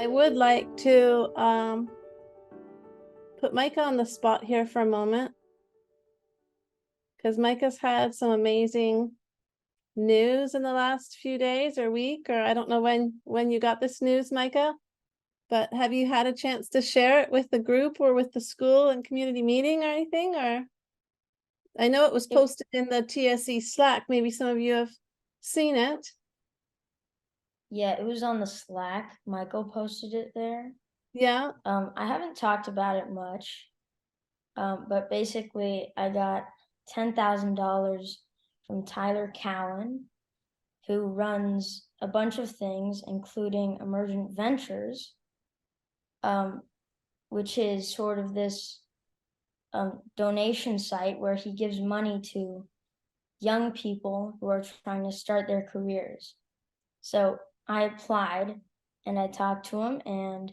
I would like to put Micah on the spot here for a moment, because Micah's had some amazing news in the last few days or week, or I don't know when you got this news, Micah, but have you had a chance to share it with the group or with the school and community meeting or anything? Or I know it was posted in the TSE Slack. Maybe some of you have seen it. Yeah, it was on the Slack. Michael posted it there. Yeah. I haven't talked about it much, but basically I got $10,000 from Tyler Cowan, who runs a bunch of things, including Emergent Ventures, which is sort of this donation site where he gives money to young people who are trying to start their careers. So I applied and I talked to him, and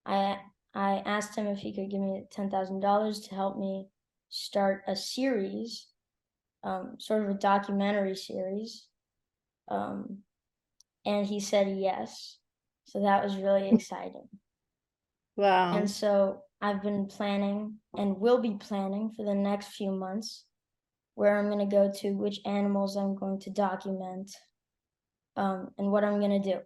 I asked him if he could give me $10,000 to help me start a series, sort of a documentary series. And he said yes. So that was really exciting. Wow. And so I've been planning and will be planning for the next few months where I'm going to go to, which animals I'm going to document, and what I'm going to do.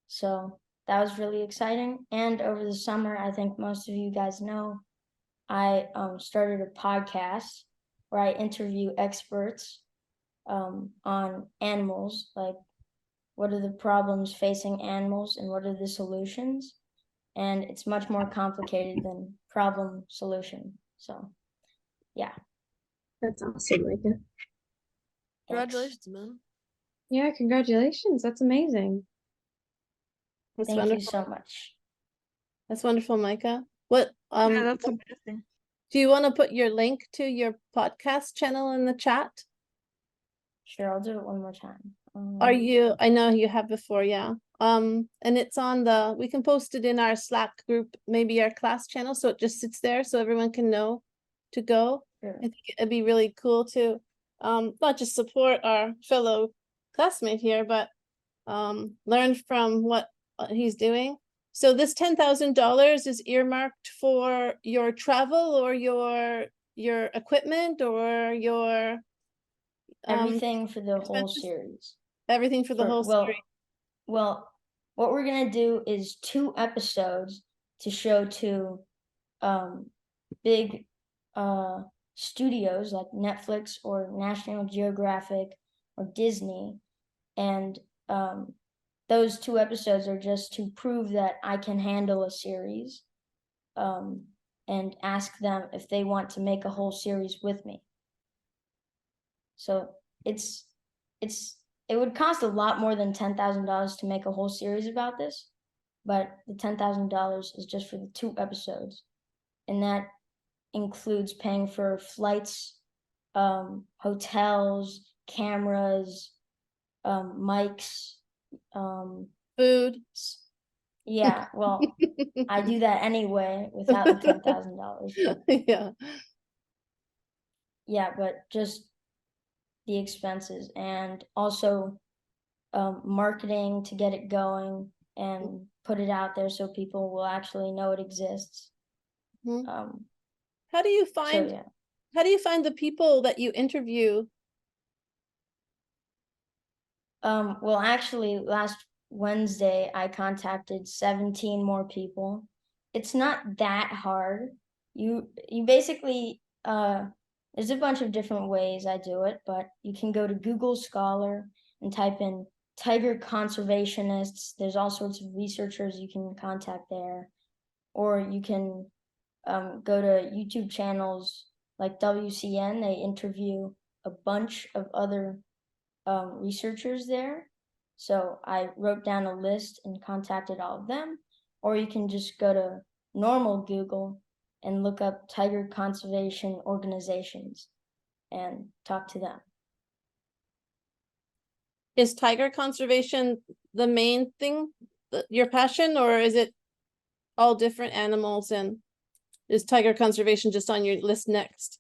So that was really exciting. And over the summer, I think most of you guys know, I started a podcast where I interview experts on animals, like what are the problems facing animals and what are the solutions. And it's much more complicated than problem solution. So, yeah. That's awesome, Micah. Congratulations, man. Yeah, congratulations. That's amazing. That's Thank wonderful. you so much. That's wonderful, Micah. What Yeah, that's amazing. do you want to put your link to your podcast channel in the chat? Sure, I'll do it one more time. I know you have before, yeah. And it's on we can post it in our Slack group, maybe our class channel, so it just sits there so everyone can know to go. Sure. I think it'd be really cool to not just support our fellow classmate here, but learn from what he's doing. So this $10,000 is earmarked for your travel or your equipment or your Everything for the whole expenses? series. Everything for the whole series. Well, what we're gonna do is 2 episodes to show to big studios like Netflix or National Geographic or Disney, and those 2 episodes are just to prove that I can handle a series, and ask them if they want to make a whole series with me. So it would cost a lot more than $10,000 to make a whole series about this, but the $10,000 is just for the 2 episodes, and that includes paying for flights, hotels, cameras, mics, Food. Yeah, well, I do that anyway without the $10,000. Yeah. Yeah, but just the expenses, and also marketing to get it going and put it out there so people will actually know it exists. How do you find yeah. How do you find the people that you interview? Well, actually, last Wednesday I contacted 17 more people. It's not that hard. You basically there's a bunch of different ways I do it, but you can go to Google Scholar and type in tiger conservationists. There's all sorts of researchers you can contact there, or you can go to YouTube channels like WCN. They interview a bunch of other researchers there. So I wrote down a list and contacted all of them, or you can just go to normal Google and look up tiger conservation organizations and talk to them. Is tiger conservation the main thing, your passion, or is it all different animals, and is tiger conservation just on your list next?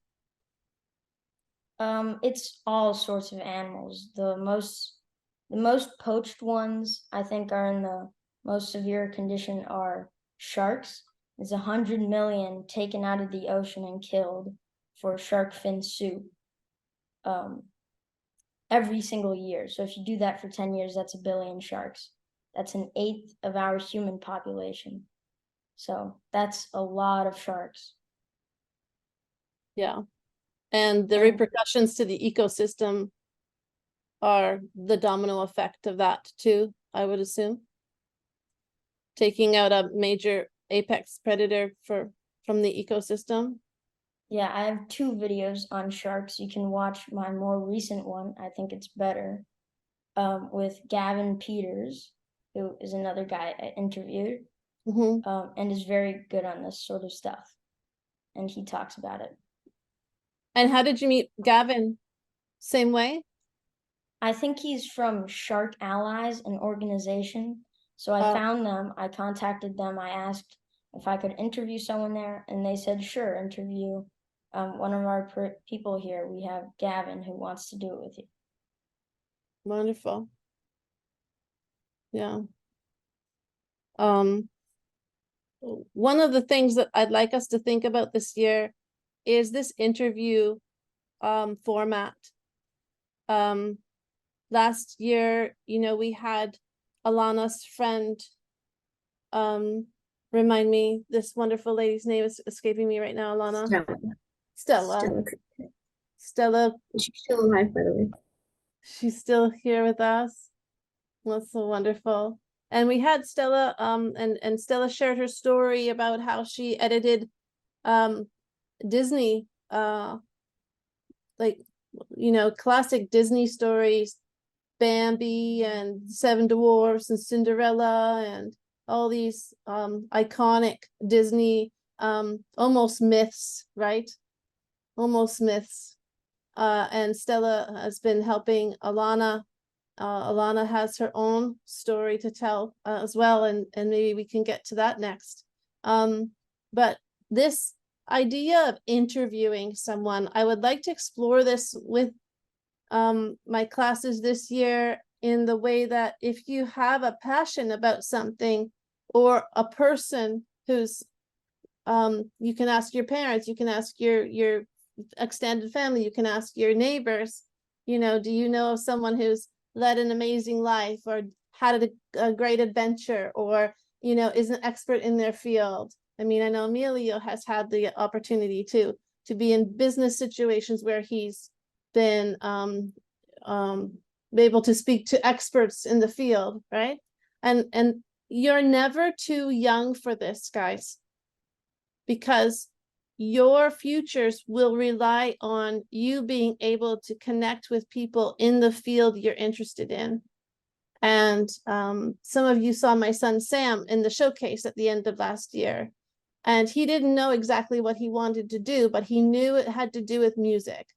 It's all sorts of animals. The most poached ones I think are in the most severe condition are sharks. There's 100 million taken out of the ocean and killed for shark fin soup every single year. So if you do that for 10 years, that's 1 billion sharks. That's 1/8 of our human population. So that's a lot of sharks. Yeah. And the And- repercussions to the ecosystem are the domino effect of that too, I would assume. Taking out a major apex predator from the ecosystem. Yeah, I have 2 videos on sharks. You can watch my more recent one. I think it's better. With Gavin Peters, who is another guy I interviewed, and is very good on this sort of stuff. And he talks about it. And how did you meet Gavin? Same way? I think he's from Shark Allies, an organization. So I found them, I contacted them, I asked if I could interview someone there, and they said, sure, interview one of our people here. We have Gavin who wants to do it with you. Wonderful. Yeah. One of the things that I'd like us to think about this year is this interview format. Last year, you know, we had Alana's friend, remind me, this wonderful lady's name is escaping me right now, Alana. Stella. She's still alive, by the way. She's still here with us. That's so wonderful. And we had Stella, and Stella shared her story about how she edited Disney, like, you know, classic Disney stories, Bambi and Seven Dwarfs and Cinderella and all these iconic Disney almost myths, right? Almost myths. And Stella has been helping Alana. Alana has her own story to tell as well, and maybe we can get to that next. But this idea of interviewing someone, I would like to explore this with my classes this year in the way that if you have a passion about something or a person who's you can ask your parents, you can ask your extended family, you can ask your neighbors, you know, do you know of someone who's led an amazing life or had a great adventure, or, you know, is an expert in their field? I mean, I know Emilio has had the opportunity to be in business situations where he's been able to speak to experts in the field, right? And you're never too young for this, guys, because your futures will rely on you being able to connect with people in the field you're interested in. And some of you saw my son Sam in the showcase at the end of last year, and he didn't know exactly what he wanted to do, but he knew it had to do with music.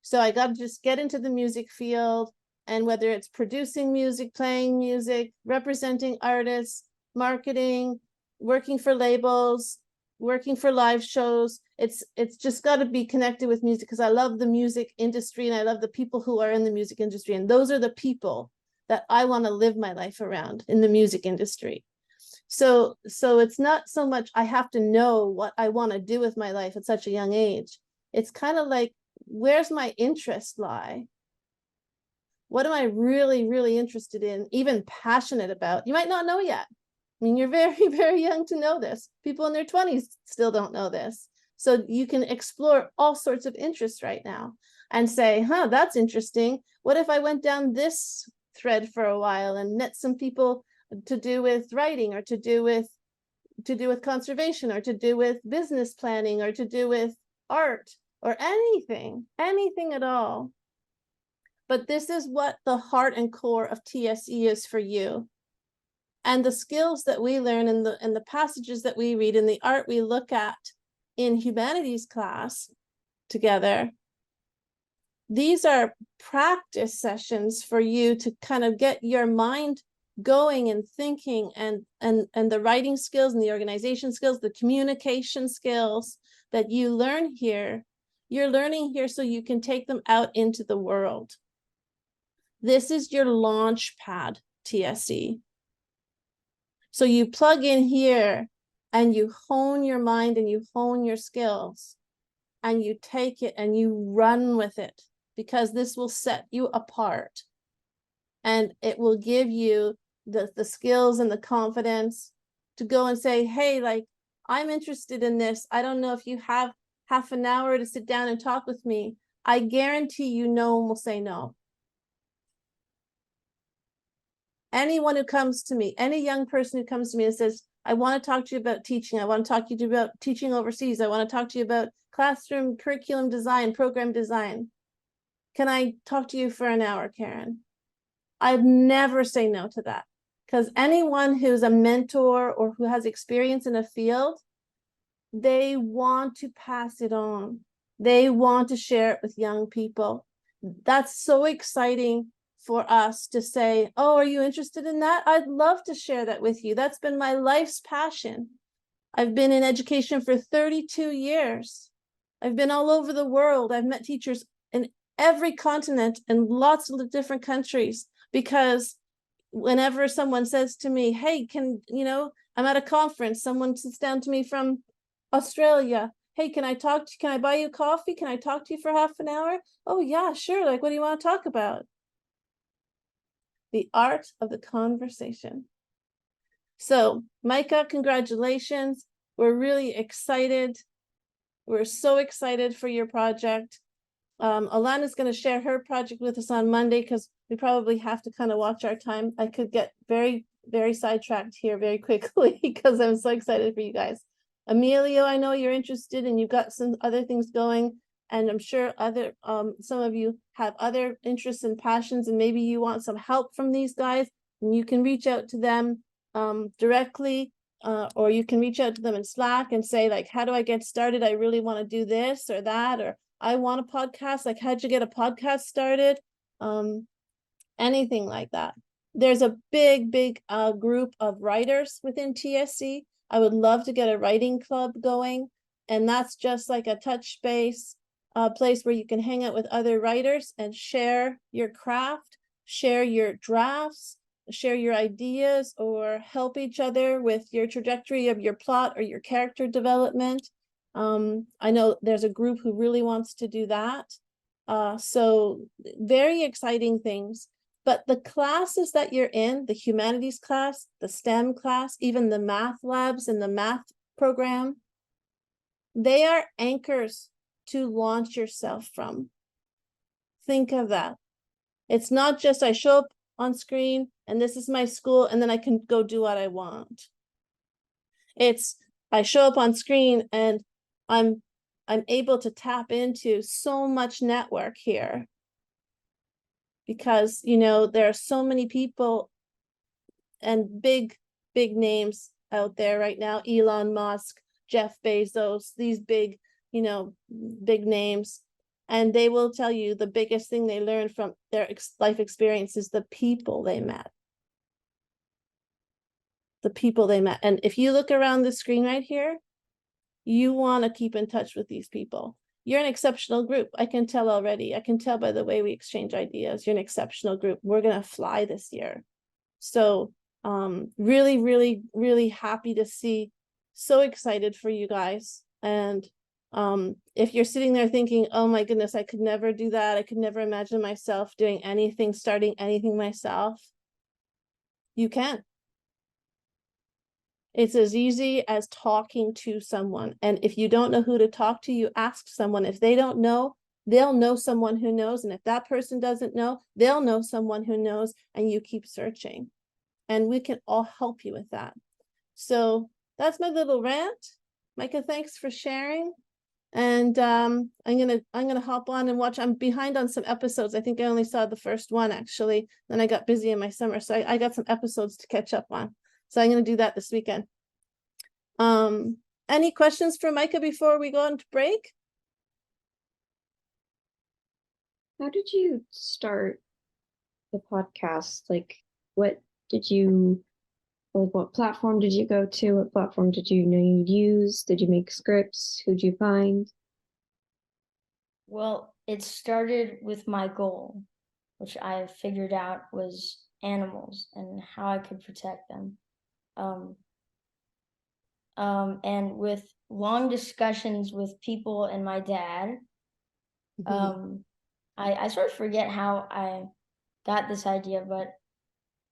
So I got to just get into the music field, and whether it's producing music, playing music, representing artists, marketing, working for labels, working for live shows, it's just got to be connected with music, because I love the music industry and I love the people who are in the music industry, and those are the people that I want to live my life around in the music industry. So it's not so much I have to know what I want to do with my life at such a young age. It's kind of like, where's my interest lie? What am I really, really interested in, even passionate about? You might not know yet. I mean, you're very, very young to know this. People in their 20s still don't know this. So you can explore all sorts of interests right now and say, huh, that's interesting. What if I went down this thread for a while and met some people to do with writing, or to do with conservation, or to do with business planning, or to do with art, or anything at all. But this is what the heart and core of TSE is for you. And the skills that we learn in the passages that we read, in the art we look at in humanities class together, these are practice sessions for you to kind of get your mind going and thinking, and the writing skills and the organization skills, the communication skills that you learn here, you're learning here so you can take them out into the world. This is your launch pad, TSE. So you plug in here and you hone your mind and you hone your skills and you take it and you run with it, because this will set you apart and it will give you the skills and the confidence to go and say, hey, like, I'm interested in this. I don't know if you have half an hour to sit down and talk with me. I guarantee you no one will say no. Anyone who comes to me, any young person who comes to me and says, I want to talk to you about teaching. I want to talk to you about teaching overseas. I want to talk to you about classroom curriculum design, program design. Can I talk to you for an hour, Karen? I'd never say no to that, because anyone who's a mentor or who has experience in a field, they want to pass it on. They want to share it with young people. That's so exciting for us to say, oh, are you interested in that? I'd love to share that with you. That's been my life's passion. I've been in education for 32 years. I've been all over the world. I've met teachers in every continent and lots of different countries, because whenever someone says to me, hey, I'm at a conference, someone sits down to me from Australia, hey, can I buy you coffee? Can I talk to you for half an hour? Oh yeah, sure. Like, what do you want to talk about? The art of the conversation. So Micah, congratulations. We're really excited. We're so excited for your project. Alana's going to share her project with us on Monday, because we probably have to kind of watch our time. I could get very, very sidetracked here very quickly because I'm so excited for you guys. Emilio, I know you're interested and you've got some other things going, and I'm sure some of you have other interests and passions, and maybe you want some help from these guys, and you can reach out to them directly, or you can reach out to them in Slack and say, like, how do I get started? I really want to do this or that, or I want a podcast. Like, how'd you get a podcast started? Anything like that. There's a big group of writers within TSE. I would love to get a writing club going, and that's just like a touch base place where you can hang out with other writers and share your craft, share your drafts, share your ideas, or help each other with your trajectory of your plot or your character development. I know there's a group who really wants to do that. So very exciting things. But the classes that you're in, the humanities class, the STEM class, even the math labs and the math program, they are anchors to launch yourself from. Think of that. It's not just I show up on screen and this is my school and then I can go do what I want. It's I show up on screen and I'm able to tap into so much network here, because there are so many people and big names out there right now. Elon Musk, Jeff Bezos, these big names, and they will tell you the biggest thing they learned from their life experience is the people they met. The people they met. And if you look around the screen right here, you want to keep in touch with these people. You're an exceptional group. I can tell already. I can tell by the way we exchange ideas. You're an exceptional group. We're going to fly this year. So really happy to see. So excited for you guys. And if you're sitting there thinking, oh my goodness, I could never do that. I could never imagine myself doing anything, starting anything myself. You can. It's as easy as talking to someone. And if you don't know who to talk to, you ask someone. If they don't know, they'll know someone who knows. And if that person doesn't know, they'll know someone who knows, and you keep searching. And we can all help you with that. So that's my little rant. Micah, thanks for sharing. And I'm gonna hop on and watch. I'm behind on some episodes. I think I only saw the first one actually. Then I got busy in my summer, so I got some episodes to catch up on. So I'm gonna do that this weekend. Any questions for Micah before we go on to break? How did you start the podcast? Like, what platform did you go to? What platform did you know you'd use? Did you make scripts? Who'd you find? Well, it started with my goal, which I figured out was animals and how I could protect them. And with long discussions with people and my dad, I sort of forget how I got this idea, but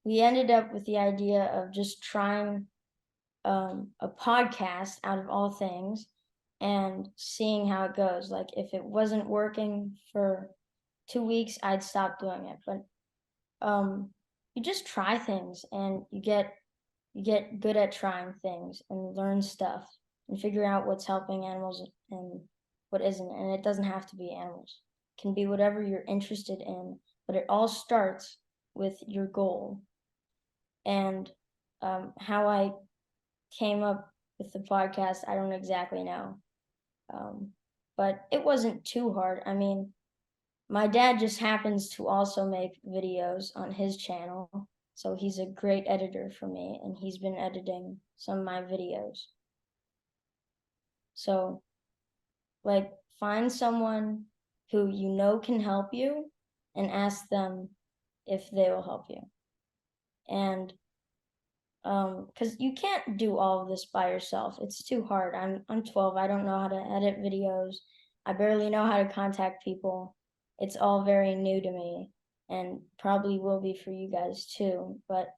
we ended up with the idea of just trying a podcast out of all things and seeing how it goes. Like if it wasn't working for 2 weeks, I'd stop doing it. But you just try things and you get good at trying things and learn stuff and figure out what's helping animals and what isn't. And it doesn't have to be animals. It can be whatever you're interested in, but it all starts with your goal. And how I came up with the podcast, I don't exactly know. But it wasn't too hard. I mean, my dad just happens to also make videos on his channel. So he's a great editor for me, and he's been editing some of my videos. So, like, find someone who you know can help you and ask them if they will help you. And because you can't do all of this by yourself. It's too hard. I'm 12. I don't know how to edit videos. I barely know how to contact people. It's all very new to me, and probably will be for you guys too. But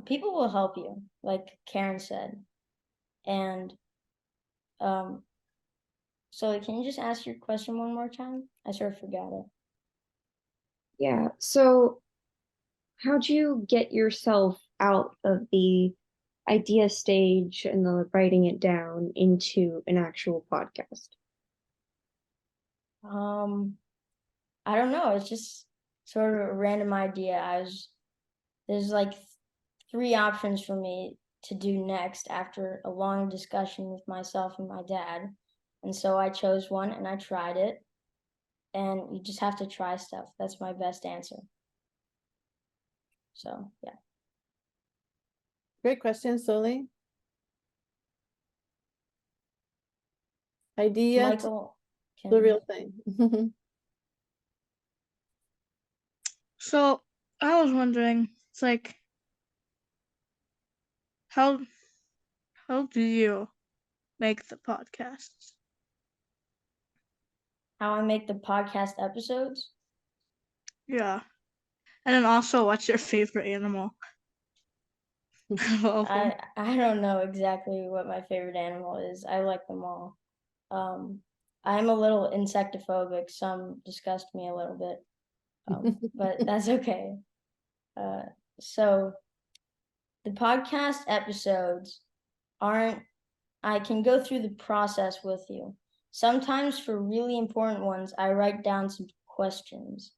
people will help you, like Karen said. And so can you just ask your question one more time? I sort of forgot it. Yeah. So how'd you get yourself out of the idea stage and the writing it down into an actual podcast? I don't know. It's just sort of a random idea. There's like 3 options for me to do next after a long discussion with myself and my dad. And so I chose one and I tried it. And you just have to try stuff. That's my best answer. So, yeah. Great question, Soli. Idea to Michael the can. real thing. So I was wondering, it's like, how do you make the podcasts? How I make the podcast episodes. Yeah. And then also, what's your favorite animal? Of them? I don't know exactly what my favorite animal is. I like them all. I'm a little insectophobic. Some disgust me a little bit, but that's okay. So the podcast episodes aren't. I can go through the process with you. Sometimes for really important ones, I write down some questions.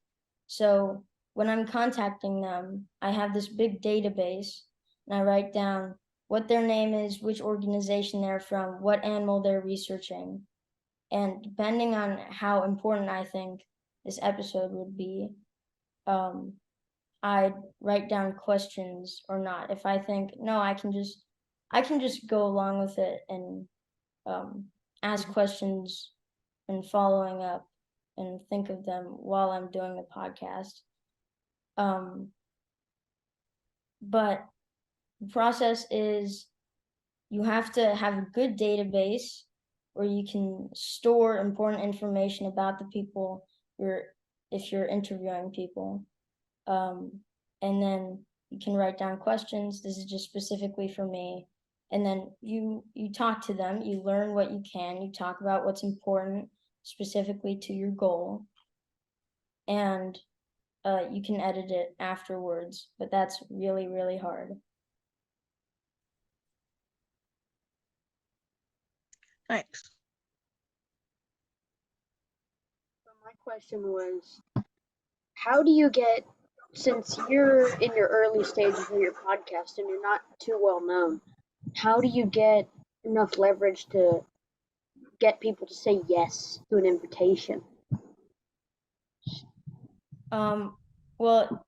So when I'm contacting them, I have this big database and I write down what their name is, which organization they're from, what animal they're researching. And depending on how important I think this episode would be, I write down questions or not. If I think, no, I can just go along with it and ask questions and following up and think of them while I'm doing the podcast. But the process is you have to have a good database where you can store important information about the people if you're interviewing people. And then you can write down questions. This is just specifically for me. And then you talk to them, you learn what you can, you talk about what's important specifically to your goal. And you can edit it afterwards, but that's really, really hard. Thanks. So my question was, how do you get, since you're in your early stages of your podcast and you're not too well known, how do you get enough leverage to get people to say yes to an invitation? Well,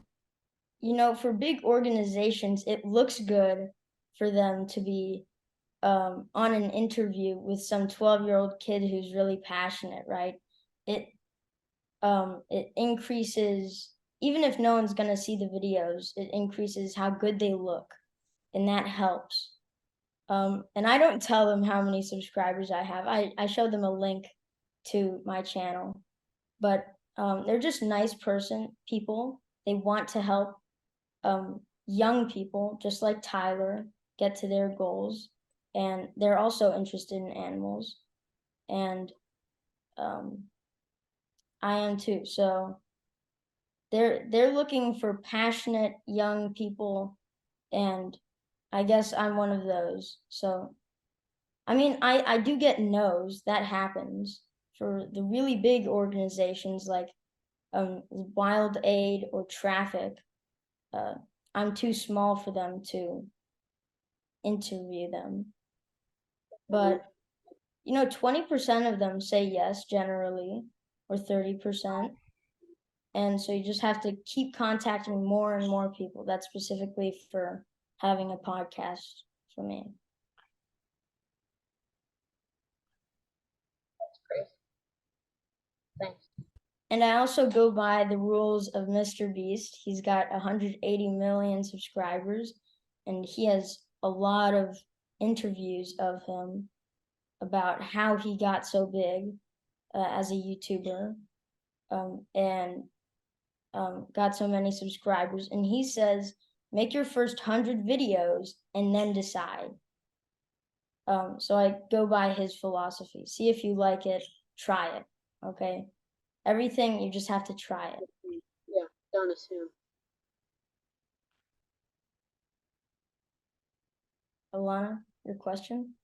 for big organizations, it looks good for them to be on an interview with some 12-year-old kid who's really passionate, right? It increases, even if no one's gonna see the videos, it increases how good they look. and that helps. And I don't tell them how many subscribers I have. I show them a link to my channel, but they're just nice people. They want to help young people, just like Tyler, get to their goals, and they're also interested in animals, and I am too. So they're looking for passionate young people, and I guess I'm one of those. So I mean, I do get no's. That happens for the really big organizations like Wild Aid or Traffic. I'm too small for them to interview them. But 20% of them say yes generally, or 30%. And so you just have to keep contacting more and more people. That's specifically for having a podcast for me. That's great. Thanks. And I also go by the rules of Mr. Beast. He's got 180 million subscribers, and he has a lot of interviews of him about how he got so big as a YouTuber, and got so many subscribers. And he says, make your first 100 videos and then decide. So I go by his philosophy. See if you like it, try it, okay? Everything, you just have to try it. Yeah, don't assume. Alana, your question?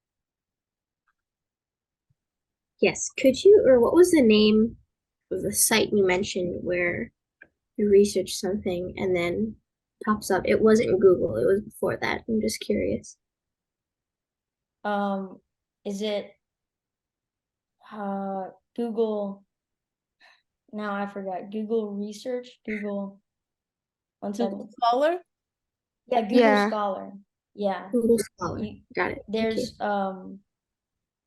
Yes, could you, or what was the name of the site you mentioned where you research something and then pops up? It wasn't Google, it was before that. I'm just curious. Is it Google? Now I forgot. Google Research? Google. One second. Google Scholar? Yeah, Google Yeah. Scholar. Yeah. Google Scholar. Got it. Thank you. There's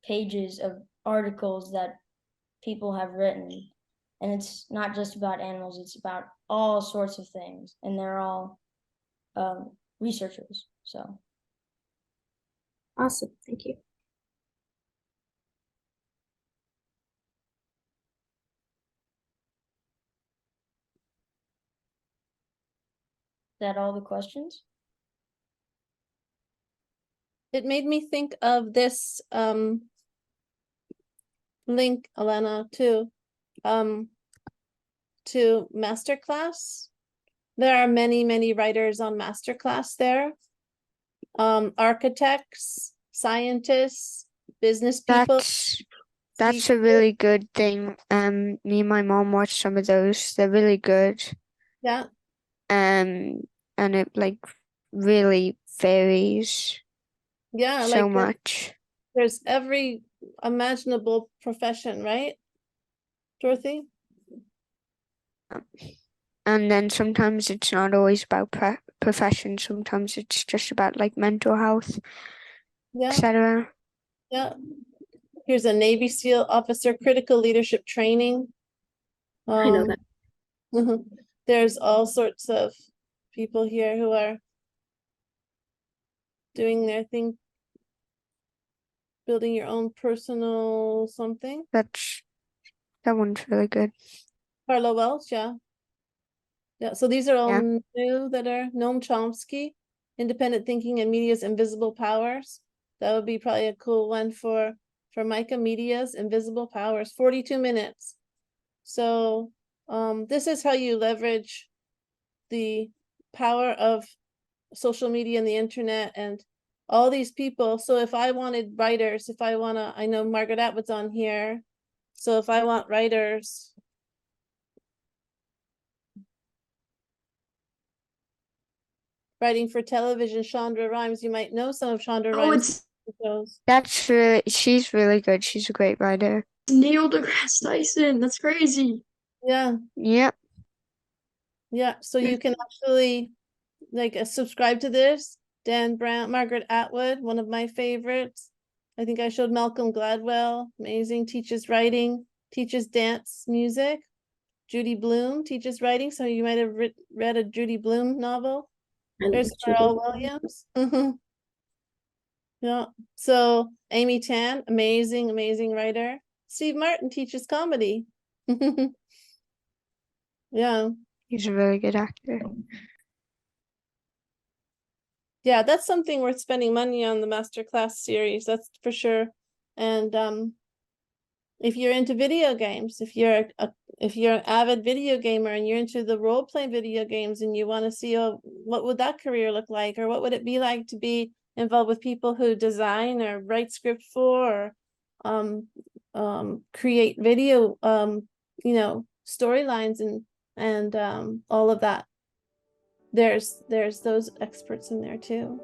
pages of articles that people have written, and it's not just about animals, it's about all sorts of things, and they're all researchers. So Awesome. Thank you. is that all the questions? It made me think of this link, Alana, to Masterclass. There are many, many writers on Masterclass there. Architects, scientists, business people. That's a really good thing. Me and my mom watched some of those. They're really good. Yeah. And it like really varies Yeah, so like much. there's every imaginable profession, right, Dorothy? And then sometimes it's not always about profession. Sometimes it's just about like mental health, Yeah, etc. yeah. Here's a Navy SEAL officer critical leadership training. I know that. There's all sorts of people here who are doing their thing, building your own personal something. That one's really good. Carla Welch, yeah. Yeah, so these are all Yeah. new that are Noam Chomsky, Independent Thinking and Media's Invisible Powers. That would be probably a cool one for Micah. Media's Invisible Powers, 42 minutes. So this is how you leverage the power of social media and the internet and all these people. So if I wanted writers, I know Margaret Atwood's on here. So if I want writers, writing for television, Chandra Rhimes, you might know some of Chandra Rhimes' shows. She's really good. She's a great writer. Neil deGrasse Tyson. That's crazy. Yeah. Yep. Yeah. So you can actually subscribe to this. Dan Brown, Margaret Atwood, one of my favorites. I think I showed Malcolm Gladwell, amazing, teaches writing, teaches dance music. Judy Blume teaches writing. So you might have read a Judy Blume novel. I There's looked too. Pharrell Williams. Yeah. So Amy Tan, amazing, amazing writer. Steve Martin teaches comedy. Yeah. He's a really good actor. Yeah, that's something worth spending money on, the masterclass series, that's for sure. And if you're into video games, if you're an avid video gamer and you're into the role play video games and you want to see what would that career look like, or what would it be like to be involved with people who design or write script for, or create video storylines and all of that. There's those experts in there too.